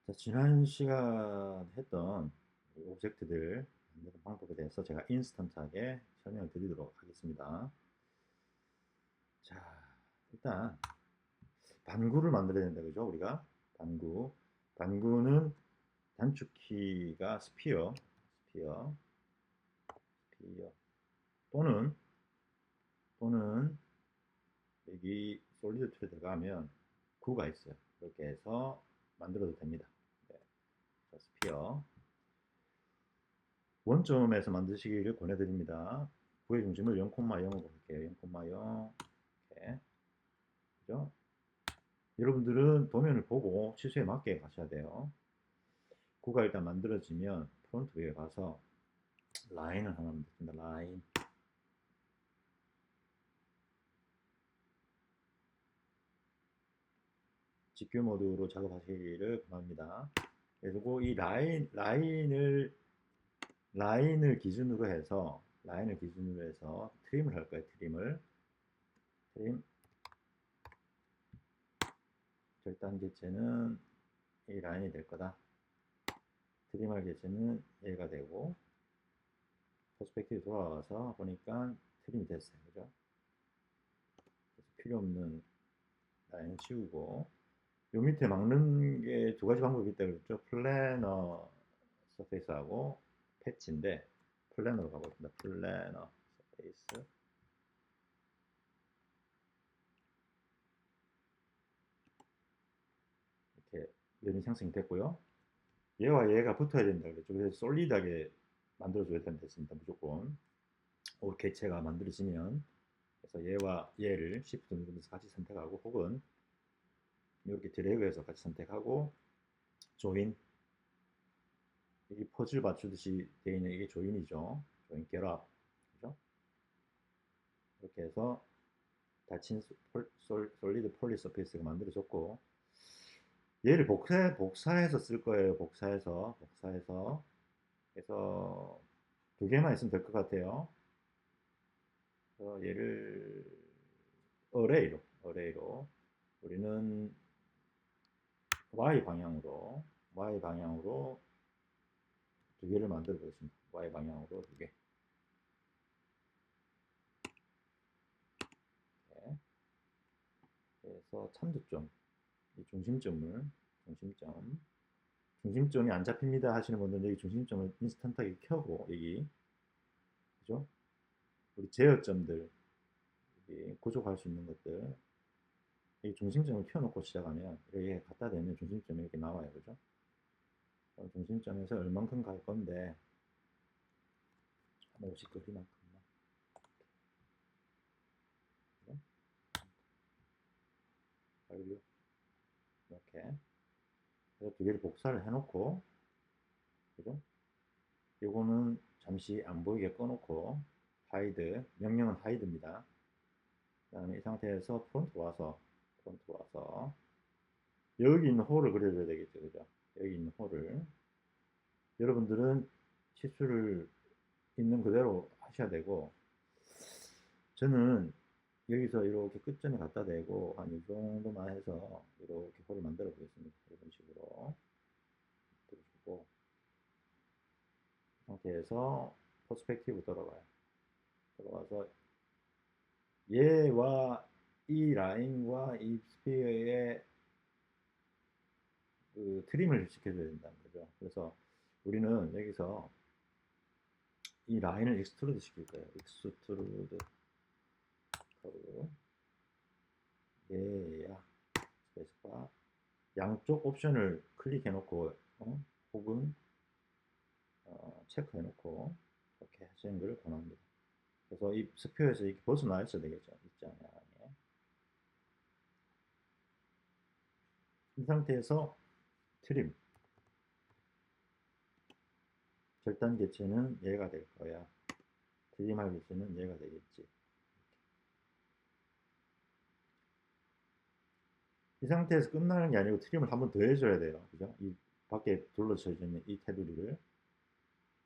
자, 지난 시간 했던 오브젝트들 만드는 방법에 대해서 제가 인스턴트하게 설명을 드리도록 하겠습니다. 자, 일단 단구를 만들어야 된다, 그죠? 우리가 단구. 단구는 단축키가 스피어 또는 또는 여기 솔리드 툴에 들어가면 구가 있어요. 이렇게 해서 만들어도 됩니다. 네, 자, 스피어. 원점에서 만드시기를 권해드립니다. 구의 중심을 0,0으로 할게요. 0,0 이렇게. 그죠? 여러분들은 도면을 보고 치수에 맞게 가셔야 돼요. 구가 일단 만들어지면 프론트 뷰에 가서 라인을 하나 만듭니다. 라인. GQ 모드로 작업하시기를 권합니다. 그리고 이 라인을 기준으로 해서 트림을 할 거예요. 트림. 절단 개체는 이 라인이 될 거다. 트림할 개체는 얘가 되고, 퍼스펙티브 돌아와서 보니까 트림이 됐어요. 그죠? 필요 없는 라인 치우고, 요 밑에 막는 게 두 가지 방법이 있다 그랬죠. 플래너 서페이스하고 패치인데, 플래너로 가보겠습니다. 플래너 서페이스. 이렇게 면이 생성이 됐고요. 얘와 얘가 붙어야 된다 그랬죠. 그래서 솔리드하게 만들어줘야 된다, 무조건. 개체가 만들어지면. 그래서 얘와 얘를 Shift 누르면서 같이 선택하고, 혹은 이렇게 드래그해서 같이 선택하고, 조인. 이 퍼즐 맞추듯이 되어 있는 이게 조인이죠. 조인 결합. 그죠? 이렇게 해서 닫힌 솔리드 폴리 서페이스가 만들어졌고, 얘를 복사해서 쓸 거예요. 복사해서. 그래서 두 개만 있으면 될 것 같아요. 그래서 얘를 어레이로 우리는 Y 방향으로 두 개를 만들어 보겠습니다. Y 방향으로 두 개. 네. 그래서 참조점, 이 중심점이 안 잡힙니다 하시는 분들은 여기 중심점을 인스턴트하게 켜고, 여기, 그죠? 우리 제어점들, 여기 구족할 수 있는 것들, 이 중심점을 켜놓고 시작하면, 이렇게 갖다 대면 중심점이 이렇게 나와요. 그죠? 중심점에서 얼만큼 갈 건데, 한 50거리만큼만. 완료. 이렇게. 그래서 두 개를 복사를 해놓고, 그죠? 요거는 잠시 안 보이게 꺼놓고, 명령은 하이드입니다. 그 다음에 이 상태에서 프론트 와서, 여기 있는 홀을 그려줘야 되겠죠. 그죠? 여기 있는 홀을. 여러분들은 치수를 있는 그대로 하셔야 되고, 저는 여기서 이렇게 끝점에 갖다 대고, 한 이 정도만 해서, 이렇게 홀을 만들어 보겠습니다. 이런 식으로. 들어주고, 이 상태에서 퍼스펙티브 들어가서, 얘와 이 라인과 이 스피어의 그 트림을 시켜줘야 된다는 거죠. 그래서 우리는 여기서 이 라인을 익스트루드 시킬 거예요. 익스트루드 커브. 얘야 스페이스바. 양쪽 옵션을 클릭해 놓고, 혹은 체크해 놓고 이렇게 하시는 걸 권합니다. 그래서 이 스피어에서 이렇게 벗어나 있어야 되겠죠. 입장에. 이 상태에서 트림. 절단 개체는 얘가 될 거야. 트림할 개체는 얘가 되겠지. 이 상태에서 끝나는 게 아니고 트림을 한 번 더 해줘야 돼요. 그죠? 이 밖에 둘러져 있는 이 테두리를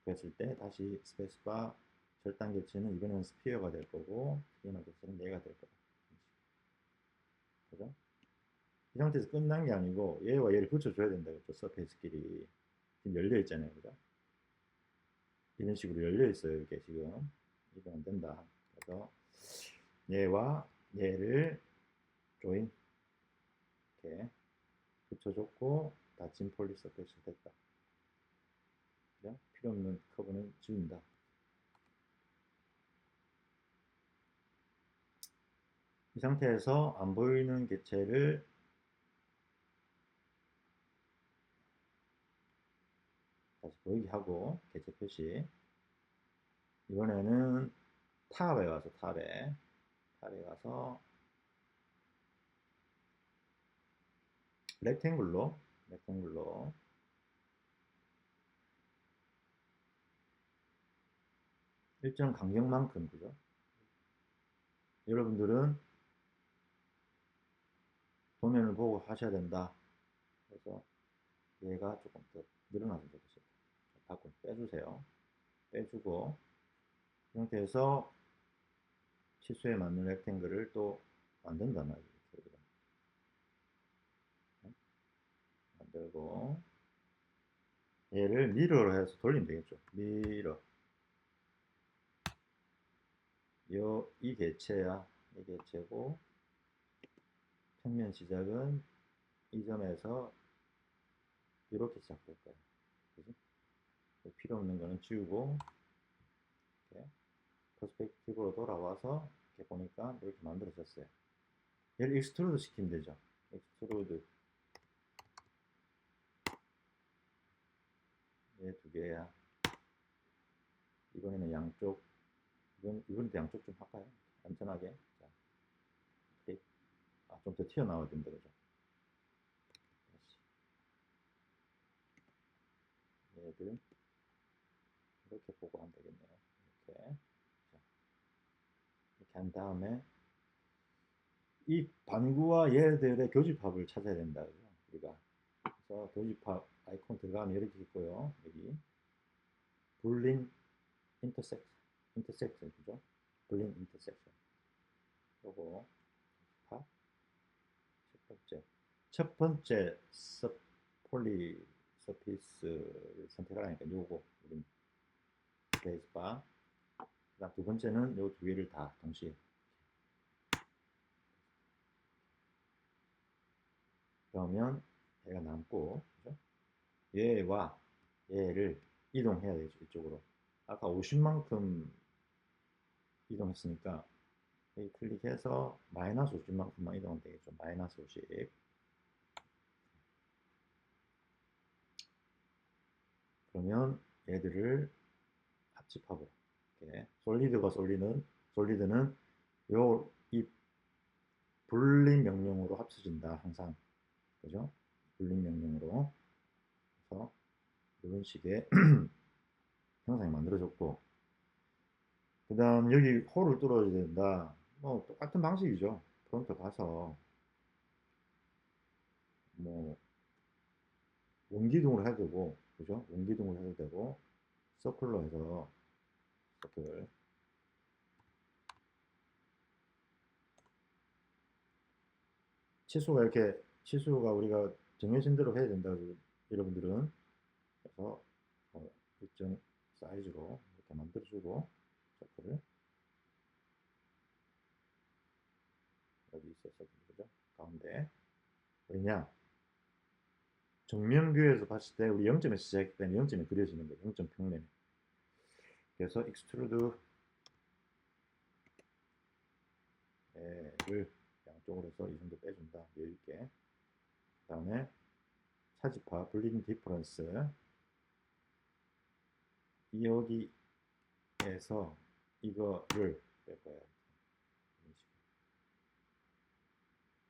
했을 때 다시 스페이스바. 절단 개체는 이번에는 스피어가 될 거고, 트림할 개체는 얘가 될 거다. 그죠? 이 상태에서 끝난 게 아니고 얘와 얘를 붙여줘야 된다. 그죠? 서페이스끼리 지금 열려 있잖아요. 그죠? 이런 식으로 열려 있어요. 이게 지금 이거 안 된다. 그래서 얘와 얘를 조인 이렇게 붙여줬고 닫힌 폴리 서페이스 됐다. 그죠? 필요 없는 커브는 지운다. 이 상태에서 안 보이는 개체를 다시 보이게 하고 개체 표시. 이번에는 탑에 가서 탑에 가서 렉탱글로 일정 간격만큼, 그죠? 여러분들은 도면을 보고 하셔야 된다. 그래서 얘가 조금 더 늘어나면 되겠어요. 밖으로 빼주세요. 빼주고 이 상태에서 치수에 맞는 렉탱글을 또 만든단 말이에요. 만들고 얘를 미러로 해서 돌리면 되겠죠. 미러. 이 개체야. 이 개체고 평면 시작은 이 점에서 이렇게 시작될 거예요. 그지? 필요 없는 거는 지우고 이렇게 퍼스펙티브로 돌아와서 이렇게 보니까 이렇게 만들어졌어요. 얘를 익스트루드 시키면 되죠. 익스트루드. 얘 두 개야. 이번에는 양쪽. 이번에도 양쪽 좀 할까요? 안전하게. 자, 좀 더 튀어나와야 된다, 그죠? 얘들 이렇게 보고 하면 되겠네요. 이렇게. 자, 이렇게 한 다음에 이 반구와 얘들의 교집합을 찾아야 된다, 그죠? 우리가. 그래서 교집합 아이콘 들어가면 이렇게 있고요. 여기 불린 인터섹션, 그죠? 불린 인터섹션. 요거 팝. 첫 번째 폴리 서피스를 선택하라니까 요거 우린 베이스바. 그다음 두 번째는 요 두 개를 다 동시에. 그러면 얘가 남고, 그죠? 얘와 얘를 이동해야 되죠. 이쪽으로. 아까 50만큼 이동했으니까 여기 클릭해서 마이너스 50만큼만 이동하면 되겠죠. 마이너스 50. 그러면 얘들을 합집합으로 이렇게 솔리드는 요 이 불림 명령으로 합쳐진다. 항상. 그죠? 불림 명령으로. 그래서 이런 식의 형상이 만들어졌고, 그 다음 여기 홀을 뚫어야 된다. 뭐 똑같은 방식이죠. 프론트 가서 뭐 원기둥으로 해도 되고, 그죠? 원기둥으로 해도 되고, 서클로 해서 서클. 치수가 우리가 정해진 대로 해야 된다. 여러분들은. 그래서 일정 사이즈로 이렇게 만들어주고, 서클을 여기 있었어, 그죠? 가운데. 왜냐? 정면뷰에서 봤을 때 우리 0점에서 시작했기 때문에 0점에 그려지는 거예요. 0점 평면에. 그래서 익스트루드 를 양쪽으로 해서 이 정도 빼준다. 여유있게. 그 다음에 차지파, 블리딩 디퍼런스. 여기에서 이거를 뺄 거예요.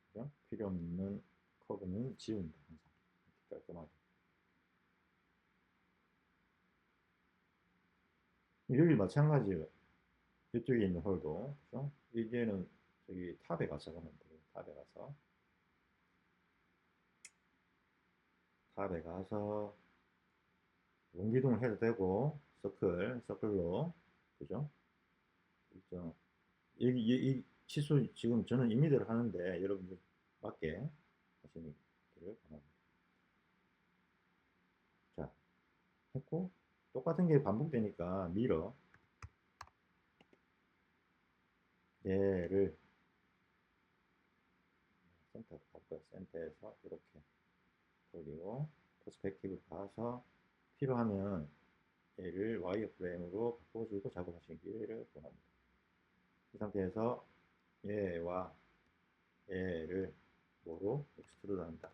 그죠? 필요 없는 커브는 지운다. 항상. 이렇게 깔끔하게. 여기 마찬가지예요. 이쪽에 있는 홀도. 그죠? 이제는 저기 탑에 가서 하면 돼요. 탑에 가서 원기둥을 해도 되고, 서클로. 그죠? 일정. 이 치수 지금 저는 임의대로 하는데 여러분들 맞게 하시는 게 반복되니까 밀어. 얘를 센터로 가볼까요? 센터에서 이렇게 돌리고 퍼스펙티브로 가서 필요하면 얘를 와이어프레임으로 바꿔주고 작업하시기를 권합니다. 이 상태에서 얘와 얘를 뭐로 엑스트루드 한다.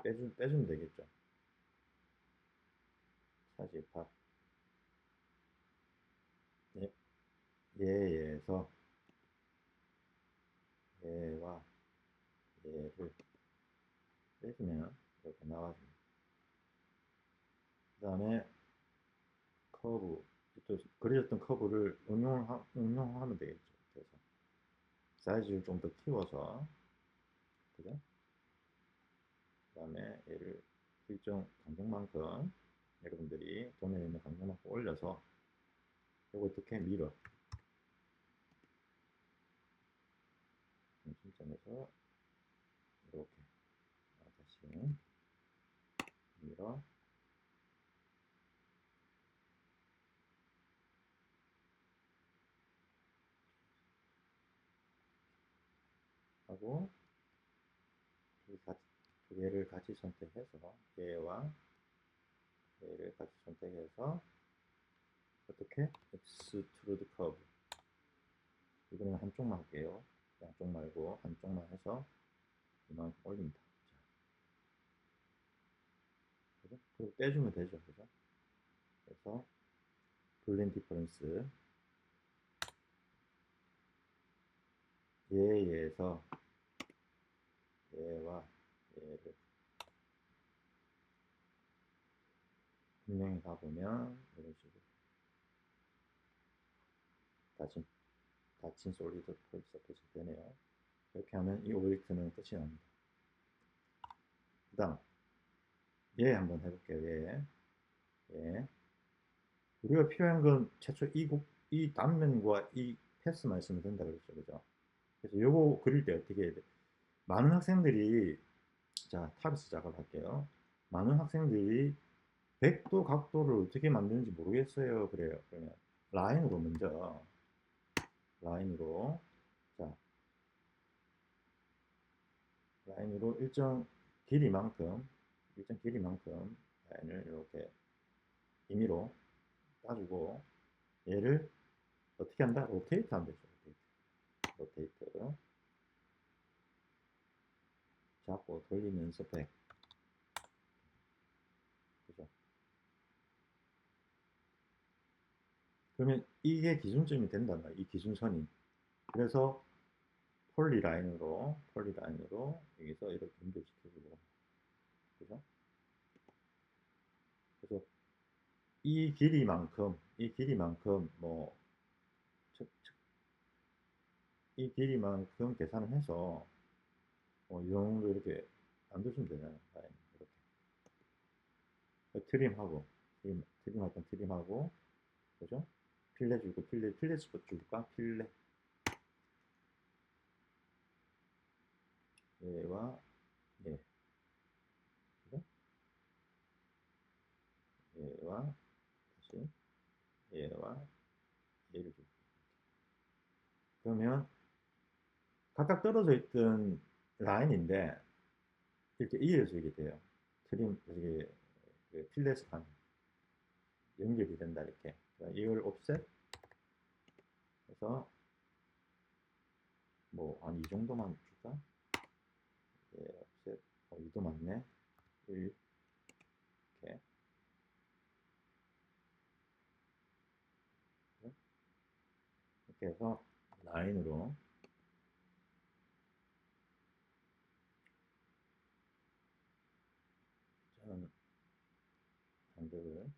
이렇게 빼주면 되겠죠. 48 얘에서 얘와 얘를 빼주면 이렇게 나와줍니다. 그 다음에 커브, 또 그려졌던 커브를 응용하면 되겠죠. 그래서 사이즈를 좀 더 키워서, 그죠? 그 다음에 얘를 일정 간격만큼 여러분들이 도면에 있는 간격만큼 올려서 이거 어떻게 밀어 중심점에서 이렇게 다시 밀어 하고 두 개를 같이 선택해서 얘와 얘를 같이 선택해서 어떻게 엑스트루드 커브, 이거는 한쪽만 할게요. 양쪽 말고 한쪽만 해서 이만큼 올립니다. 그죠? 그리고 떼주면 되죠. 그죠? 그래서 블렌 디퍼런스 얘에서 얘와 얘를 분명히 가보면 이런 식으로 닫힌 솔리드 폴 서페이스 되네요. 이렇게 하면 이 오브젝트는 끝이 납니다. 그 다음 얘 한번 해볼게요. 얘 우리가 필요한 건 최초 이 단면과 이 패스만 있으면 된다 그랬죠. 그죠? 그래서 요거 그릴 때 어떻게 해야 돼? 많은 학생들이, 자, 탑에서 작업할게요. 많은 학생들이 100도 각도를 어떻게 만드는지 모르겠어요. 그래요. 그러면 라인으로 먼저, 라인으로, 자, 라인으로 일정 길이만큼 라인을 이렇게 임의로 따주고 얘를 어떻게 한다? 로테이트 하면 되죠. 로테이트. 잡고 돌리면서 백. 그죠? 그러면 이게 기준점이 된단 말이에요. 이 기준선이. 그래서 폴리라인으로 여기서 이렇게 연결시켜주고. 그죠? 그래서 이 길이만큼 뭐 이 길이만큼 계산을 해서 이 정도 이렇게 만드시면 되잖아요. 이렇게 트림할 건 트림하고, 그죠? 필렛 주고 필렛 스포 줄까? 필렛 얘와 얘, 그죠? 얘와 다시 얘와 얘를 주고. 그러면 각각 떨어져 있던 라인인데 이렇게 이어지게 돼요. 이게 필렛을 연결이 된다 이렇게. 이걸 옵셋 해서 뭐 한 이 정도만 줄까? 예, 옵셋 2도 맞네. 1 이렇게. 이렇게 해서 라인으로 저는 간격을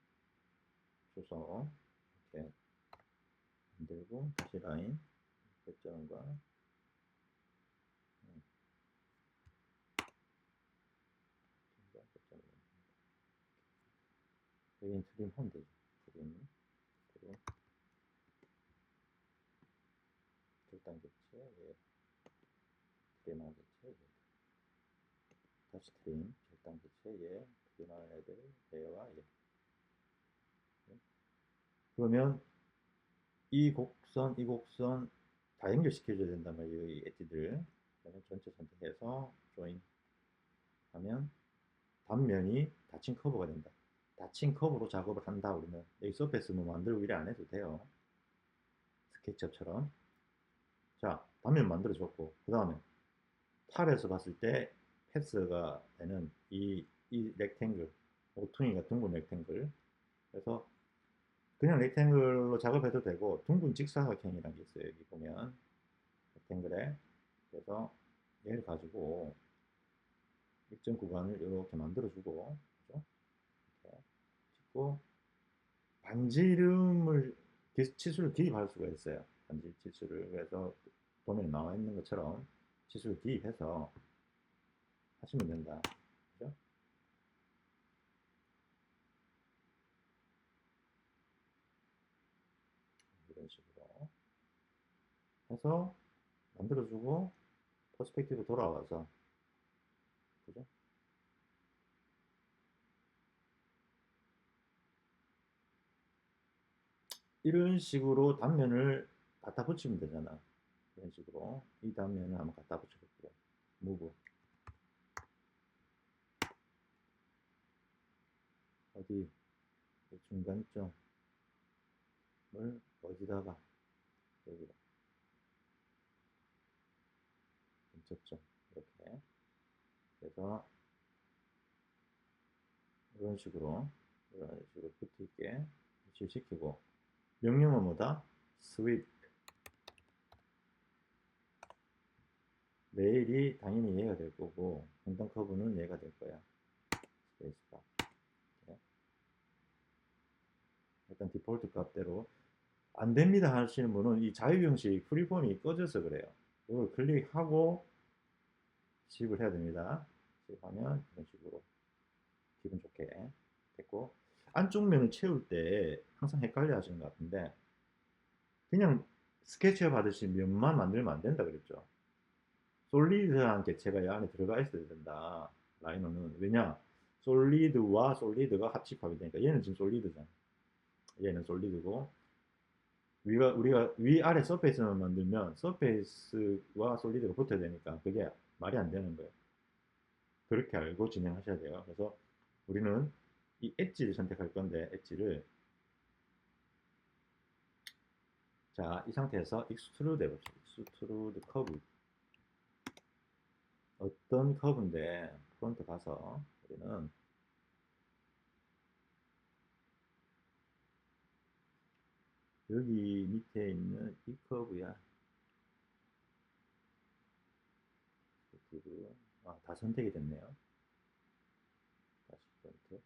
줘서 이렇게 만들고 다시 라인 결정과 여기는 트림 하면 되죠. 트림 절단 객체, 예, 트림하고 객체, 예. 다시 트림, 절단 교체, 예. 크게 나온 애들, 얘와 예. 그러면 이 곡선 다 연결시켜줘야 된단 말이에요. 이 엣지들. 그러면 전체 선택해서 조인 하면 단면이 닫힌 커브가 된다. 닫힌 커브로 작업을 한다. 우리는 여기 서페이스 뭐 만들고 이래 안 해도 돼요. 스케치업처럼. 자, 단면 만들어줬고 그 다음에 탑에서 봤을 때 패스가 되는 이 렉탱글, 모퉁이가 둥근 렉탱글. 그래서 그냥 렉탱글로 작업해도 되고 둥근 직사각형이라는 게 있어요. 여기 보면 렉탱글에. 그래서 얘를 가지고 일정 구간을 이렇게 만들어주고, 그죠? 이렇게 찍고 반지름을 치수를 기입할 수가 있어요. 반지 치수를. 그래서 도면에 나와 있는 것처럼 치수를 기입해서 하시면 된다. 그죠? 이런 식으로 해서 만들어주고 퍼스펙티브 돌아와서, 그죠? 이런 식으로 단면을 갖다 붙이면 되잖아. 이런 식으로 이 단면을 한번 갖다 붙여볼게요. 무브 어디 중간점을 어디다가 여기다 근처점 이렇게. 그래서 이런 식으로 붙을게 위치시키고 명령은 뭐다? 스윕. 레일이 당연히 얘가 될 거고 횡단 커브는 얘가 될 거야. 스페이스바. 일단 디폴트 값대로 안 됩니다 하시는 분은 이 자유 형식 프리폼이 꺼져서 그래요. 이걸 클릭하고 씹을 해야 됩니다. 씹하면 이런 식으로 기분 좋게 됐고, 안쪽 면을 채울 때 항상 헷갈려 하시는 것 같은데 그냥 스케치업 하듯이 면만 만들면 안 된다 그랬죠. 솔리드한 개체가 이 안에 들어가 있어야 된다. 라이너는 왜냐? 솔리드와 솔리드가 합집합이 되니까 얘는 지금 솔리드잖아. 얘는 솔리드고 우리가 위아래 서페이스만 만들면 서페이스와 솔리드가 붙어야 되니까 그게 말이 안 되는 거예요. 그렇게 알고 진행하셔야 돼요. 그래서 우리는 이 엣지를 선택할 건데 엣지를 자, 이 상태에서 익스트루드 해봅시다. 익스트루드 커브. 어떤 커브인데 프론트 가서 우리는 여기 밑에 있는 이 커브야. 다 선택이 됐네요. 다시 프론트.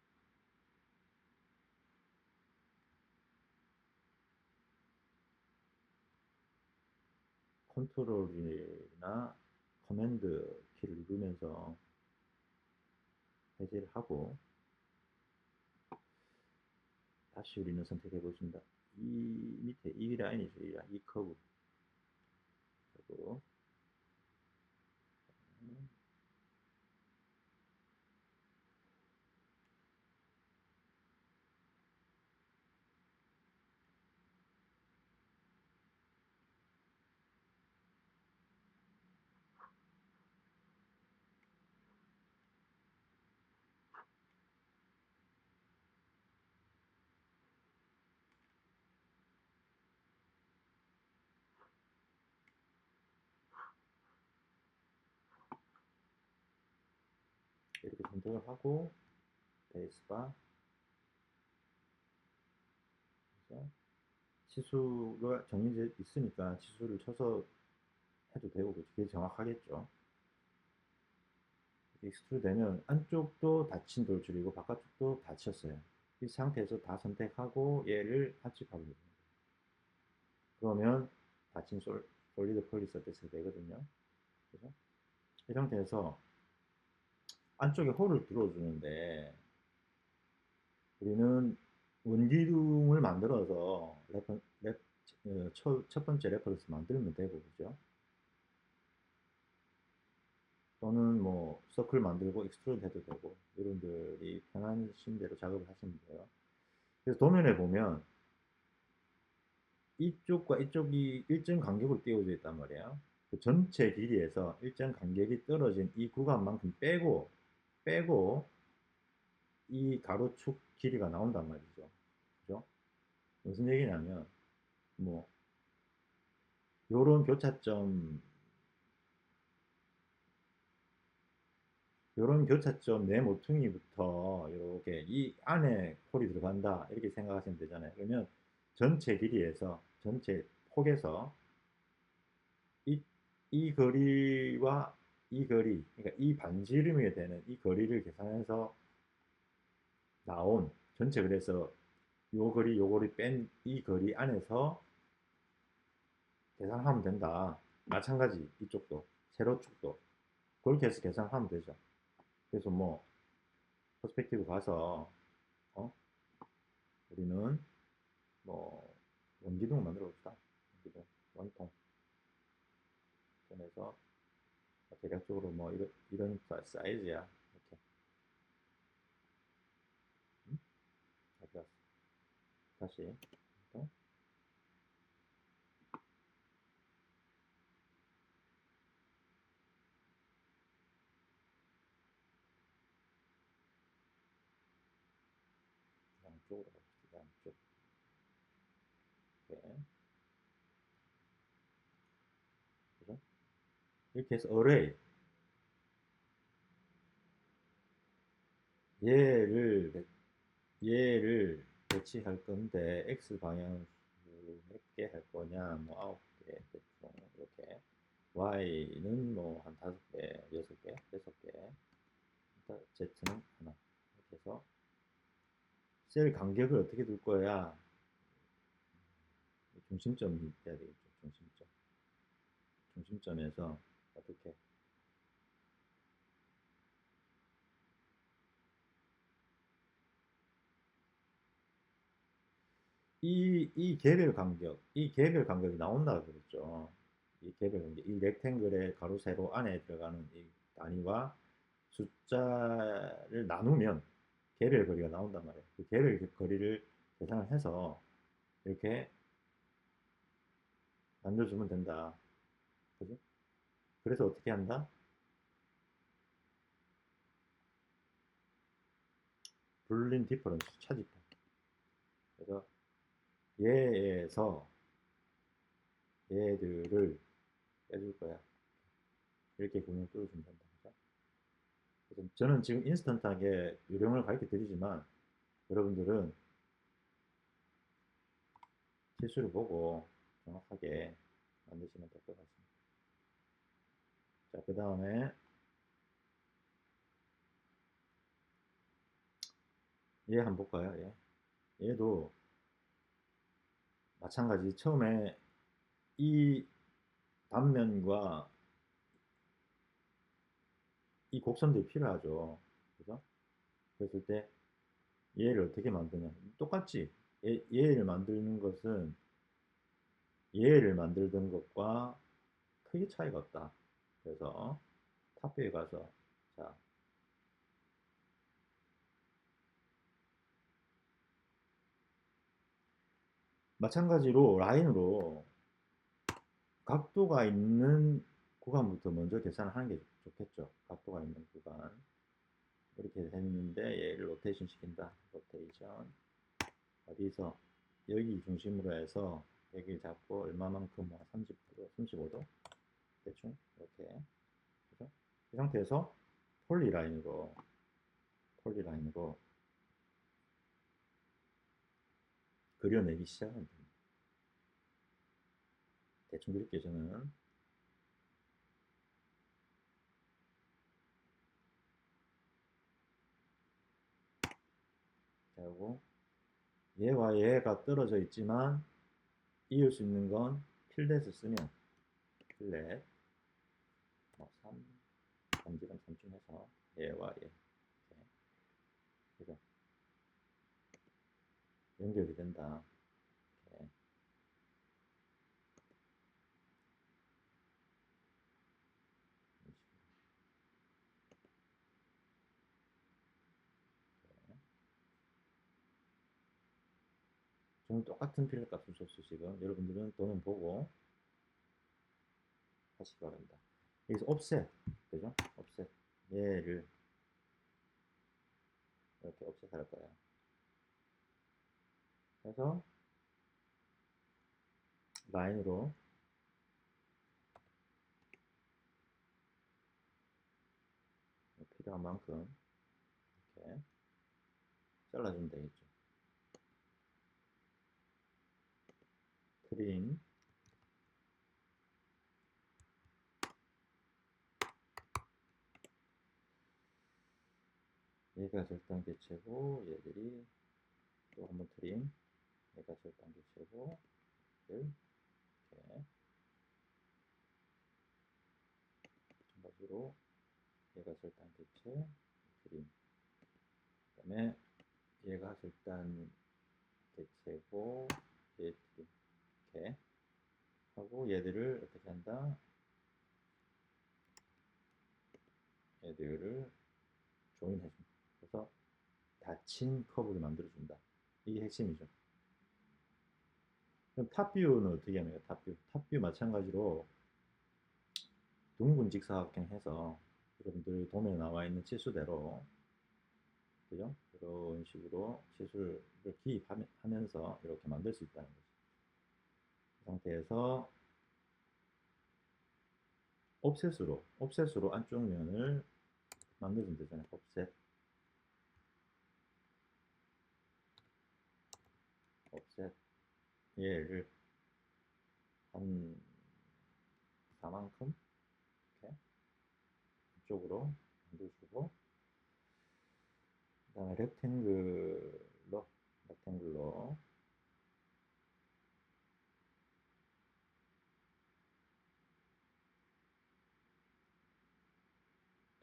컨트롤이나 커맨드 키를 누르면서 해제를 하고 다시 우리는 선택해 보겠습니다. 이 밑에 이 라인이죠. 이 커브. 그리고 이렇게 선택을 하고 베이스바 치수가 정해져 있으니까 치수를 쳐서 해도 되고 그게 정확하겠죠. 익스트루드 되면 안쪽도 닫힌 돌출이고 바깥쪽도 닫혔어요. 이 상태에서 다 선택하고 얘를 합집하고 있습니다. 그러면 닫힌 솔리드 폴리 서페이스가 되거든요. 그래서 이 상태에서 안쪽에 홀을 들어주는데 우리는 원기둥을 만들어서 첫 번째 레퍼런스 만들면 되고 그죠? 또는 뭐 서클 만들고 익스트루드 해도 되고 여러분들이 편하신 대로 작업을 하시면 돼요. 그래서 도면에 보면 이쪽과 이쪽이 일정 간격으로 띄워져 있단 말이에요. 그 전체 길이에서 일정 간격이 떨어진 이 구간만큼 빼고 이 가로축 길이가 나온단 말이죠. 그죠? 무슨 얘기냐면 뭐 요런 교차점 요런 교차점 내 모퉁이부터 이렇게 이 안에 폴이 들어간다 이렇게 생각하시면 되잖아요. 그러면 전체 길이에서 전체 폭에서 이, 이 거리와 이 거리, 그러니까 이 반지름이 되는 이 거리를 계산해서 나온 전체, 그래서 요 거리 뺀 이 거리 안에서 계산하면 된다. 마찬가지 이쪽도 세로 축도 그렇게 해서 계산하면 되죠. 그래서 뭐 퍼스펙티브 가서 우리는 뭐 원기둥 만들어 봅시다. 원기둥 원통 그래서 대략적으로 뭐 이런 사이즈야. 이렇게 잘 되었어. 다시 양쪽으로 갑시다. 양쪽. 이렇게. 그죠? 이렇게 해서 얘를 얘를 배치할 건데 x 방향 몇 개 할 거냐? 뭐 9개 대충 이렇게. y는 뭐 한 5개, 6개, 6개. z는 하나. 이렇게 해서 셀 간격을 어떻게 둘 거야? 중심점이 돼야 되겠죠. 중심점. 중심점에서 어떻게 이 개별 간격이 나온다 그랬죠. 이 개별 간격, 이 렉탱글의 가로 세로 안에 들어가는 이 단위와 숫자를 나누면 개별 거리가 나온단 말이에요. 그 개별 거리를 계산을 해서 이렇게 만들어주면 된다. 그지? 그래서 어떻게 한다? 불린 디퍼런스 차지점. 그래서 얘에서 얘들을 빼줄 거야. 이렇게 구멍 뚫어주면 된다. 그죠? 저는 지금 인스턴트하게 요령을 가르쳐 드리지만 여러분들은 실수를 보고 정확하게 만드시면 될 것 같습니다. 자, 그 다음에 얘 한번 볼까요? 얘도 마찬가지. 처음에 이 단면과 이 곡선들이 필요하죠. 그죠? 그랬을 때 얘를 어떻게 만드냐? 똑같지. 얘를 만드는 것은 얘를 만들던 것과 크게 차이가 없다. 그래서 탑뷰에 가서 자, 마찬가지로 라인으로 각도가 있는 구간부터 먼저 계산하는 게 좋겠죠. 각도가 있는 구간. 이렇게 했는데 얘를 로테이션 시킨다. 로테이션. 어디서? 여기 중심으로 해서 여기 잡고 얼마만큼 30%, 35도 대충 이렇게. 그죠? 이 상태에서 폴리라인으로 그려내기 시작하면 됩니다. 대충 그릴게요, 저는. 그리고 얘와 얘가 떨어져 있지만 이을 수 있는 건 필렛을 쓰면 필렛 3, 3지름 3쯤 해서 얘와 얘 이렇게. 그죠? 연결이 된다. 이렇게. 저는 똑같은 필렛 값을 줬어 지금. 여러분들은 도면 보고 하시기 바랍니다. 여기서 offset, 그죠? offset. 얘를 이렇게 offset 할 거예요. 그래서 라인으로 필요한 만큼 이렇게 잘라주면 되겠죠. 트림. 얘가 절단 개체고 얘들이 또 한번 트림. 얘가 절단 개체고 이렇게 마찬가지로 얘가 절단 개체 트림. 그 다음에 얘가 절단 개체고 얘 트림. 이렇게 하고 얘들을 어떻게 한다? 얘들을 조인해줍니다. 그래서 닫힌 커브를 만들어준다. 이게 핵심이죠. 그럼 탑뷰는 어떻게 하는 거예요? 탑뷰. 탑뷰 마찬가지로 둥근 직사각형 해서 여러분들 도면에 나와 있는 치수대로, 그죠? 이런 식으로 치수를 기입하면서 이렇게 만들 수 있다는 거죠. 그 상태에서 옵셋으로 안쪽 면을 만들어주면 되잖아요. 옵셋. 얘를 한 4만큼 이렇게 이쪽으로 만들어주고, 그 다음에 렉탱글로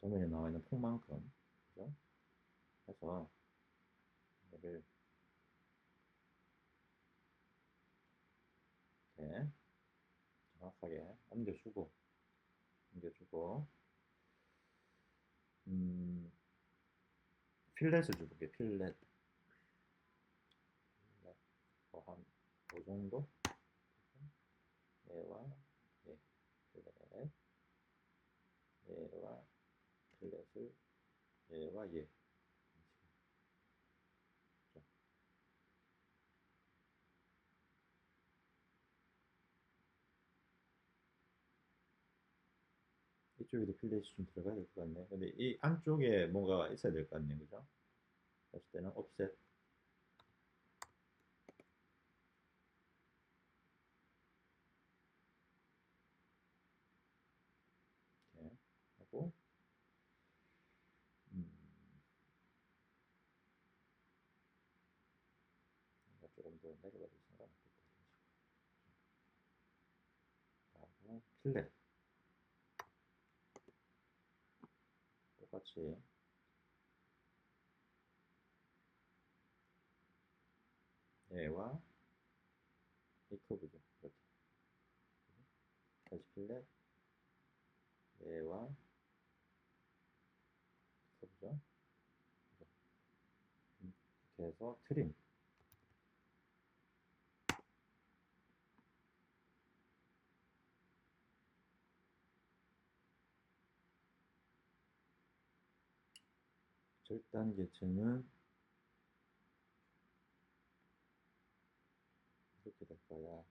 도면에 나와 있는 폭만큼, 그죠? 해서 얘를 이렇게 정확하게 옮겨주고, 필렛을 줘볼게요. 필렛. 한, 그 정도? 얘와 얘, 필렛. 얘와 필렛을, 얘와 얘. 이쪽에도 필렛이 좀 들어가야 될 것 같네. 근데 이 안쪽에 뭔가 있어야 될 것 같네. 그죠? 그랬을 때는 offset. 이렇게 하고, 조금 더 내려가도 상관없겠다. 하고, 필렛. 똑같이 얘와 이 커브죠. 이렇게. 다시 필렛. 얘와 커브죠. 이렇게 해서 트림. 절단 개체는 이렇게 될 거야.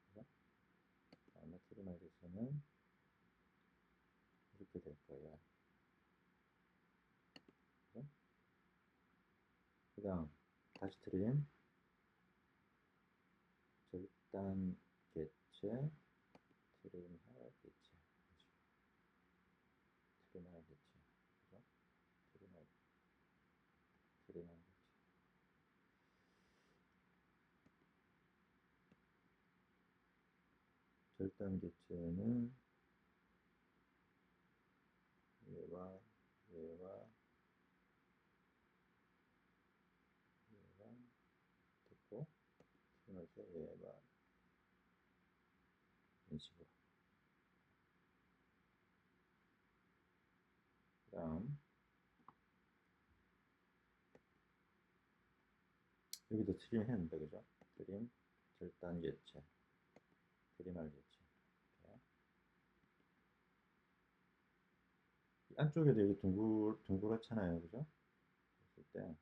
그죠? 다음에 트림할 개체는 이렇게 될 거야. 그죠? 그 다음 다시 트림. 절단 개체, 트림할 개체, 트림할 개체, 그죠? 트림할 개체. 절단 개체는 얘와 얘와 얘와 됐고, 트림해서 얘와 이런 식으로. 그 다음 여기도 트림 했는데, 그죠? 트림, 절단 개체, 트림할 개체. 안쪽에도 여기 둥그렇잖아요, 그죠? 그랬을 때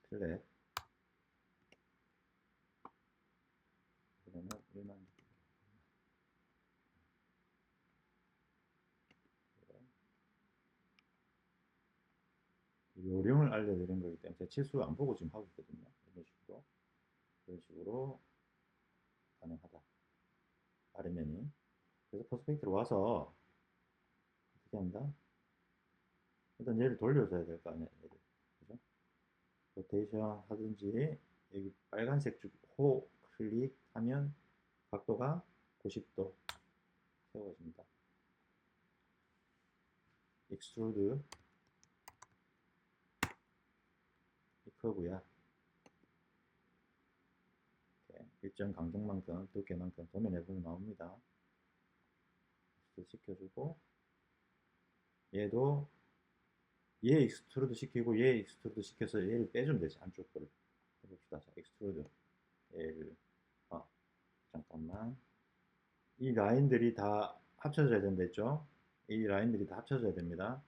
필렛 그러면 1만 요령을 알려드린 거기 때문에 제 치수 안 보고 지금 하고 있거든요. 이런 식으로 가능하다. 아래면이. 그래서 퍼스펙트로 와서 어떻게 한다? 일단 얘를 돌려줘야 될 거 아니에요. 얘를. 그죠? 로테이션 하든지 여기 빨간색 호 클릭하면 각도가 90도 세워집니다. 익스트루드 이 커브야. 일정 간격만큼 두께만큼 도면에 보면 나옵니다. 시켜주고 얘도 얘 익스트루드 시키고 얘 익스트루드 시켜서 얘를 빼주면 되지. 안쪽 거를 해봅시다. 자, 익스트루드 얘를 잠깐만 이 라인들이 다 합쳐져야 된다 했죠. 이 라인들이 다 합쳐져야 됩니다.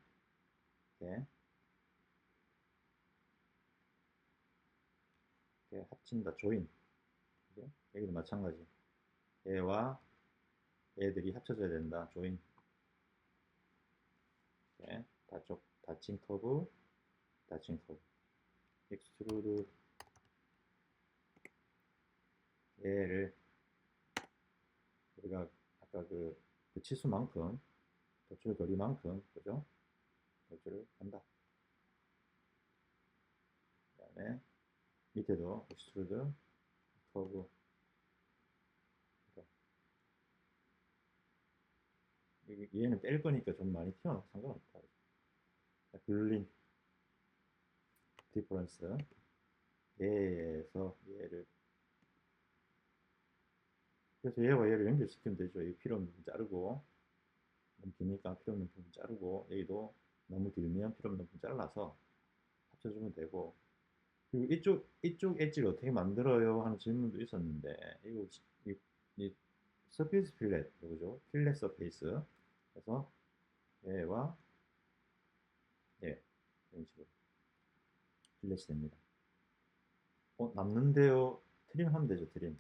이렇게, 이렇게 합친다. 조인. 그죠? 여기도 마찬가지. 얘와 얘들이 합쳐져야 된다. 조인. 이렇게 닫힌 커브, 닫힌 커브. 익스트루드 얘를 우리가 아까 그 치수만큼 도출 거리만큼 그죠? 도출을 한다. 그 다음에 밑에도 익스트루드 커브 얘는 뺄 거니까 좀 많이 튀어나와 상관없다. 블린 디퍼런스 얘에서 얘를 그래서 얘와 얘를 연결시키면 되죠. 이 필요 없는 부분 자르고 너무 기니까 필요 없는 부분 자르고 여기도 너무 길면 필요 없는 부분 잘라서 합쳐주면 되고 그리고 이쪽 엣지를 어떻게 만들어요 하는 질문도 있었는데 이거 이 서페이스 필렛 그죠? 필렛 서페이스 그래서 얘와 얘 이런 식으로 필렛이 됩니다. 남는데요. 트림 하면 되죠. 트림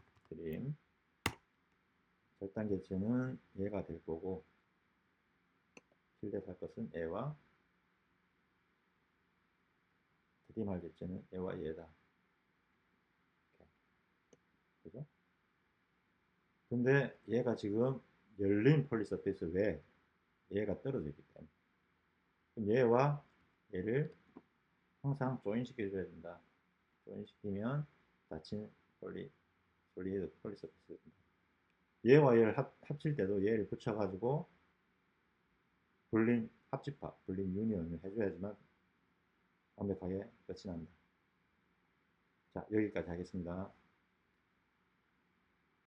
절단 개체는 얘가 될 거고 필렛 할 것은 얘와 트림할 개체는 얘와 얘다. 이렇게. 그죠? 근데 얘가 지금 열린 폴리서페이스 외에 얘가 떨어져 있기 때문에 그럼 얘와 얘를 항상 조인 시켜줘야 된다. 조인 시키면 닫힌 솔리드 폴리서페이스 된다. 얘와 얘를 합칠 때도 얘를 붙여가지고 불린 합집합, 불린 유니언을 해줘야지만 완벽하게 끝이 난다. 자, 여기까지 하겠습니다.